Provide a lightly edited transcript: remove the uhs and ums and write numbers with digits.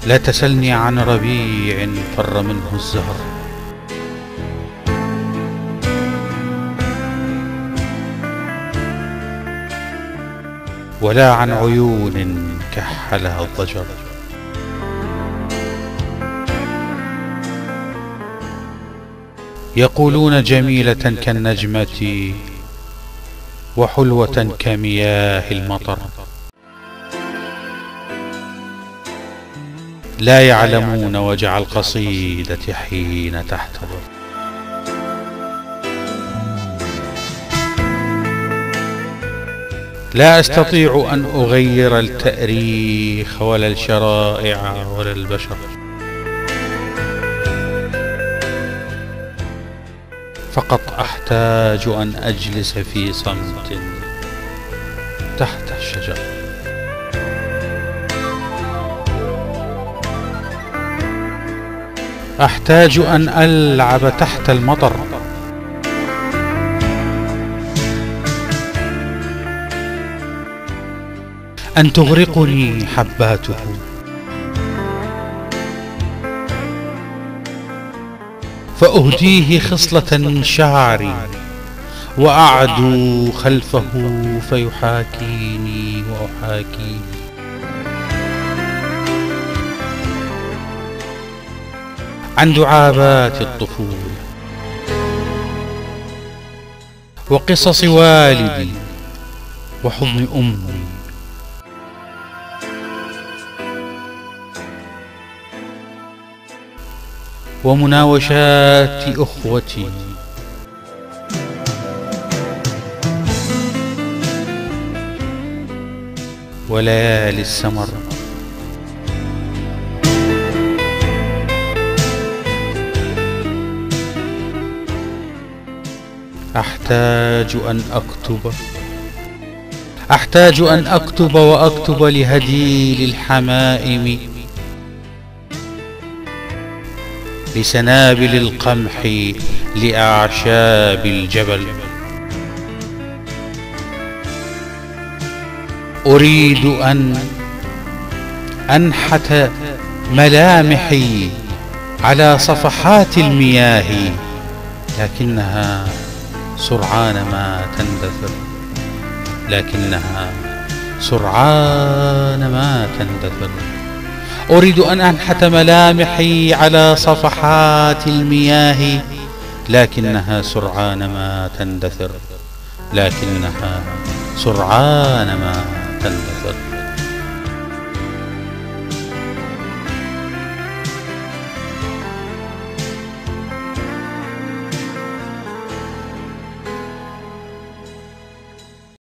لا تسلني عن ربيع فر منه الزهر، ولا عن عيون كحلها الضجر. يقولون جميلة كالنجمة وحلوة كمياه المطر، لا يعلمون وجع القصيدة حين تحتضر. لا أستطيع أن أغير التاريخ ولا الشرائع ولا البشر، فقط أحتاج أن أجلس في صمت تحت الشجر. أحتاج أن ألعب تحت المطر، أن تغرقني حباته، فأهديه خصلة من شعري وأعدو خلفه فيحاكيني وأحاكيه. عن دعابات الطفولة وقصص والدي وحضن أمي، ومناوشات أخوتي، وليالي السمر. أحتاج أن أكتب وأكتب لهديل الحمائم، لسنابل القمح، لأعشاب الجبل. أريد أن أنحت ملامحي على صفحات المياه، لكنها سرعان ما تندثر، أريد أن أنحت ملامحي على صفحات المياه، لكنها سرعان ما تندثر.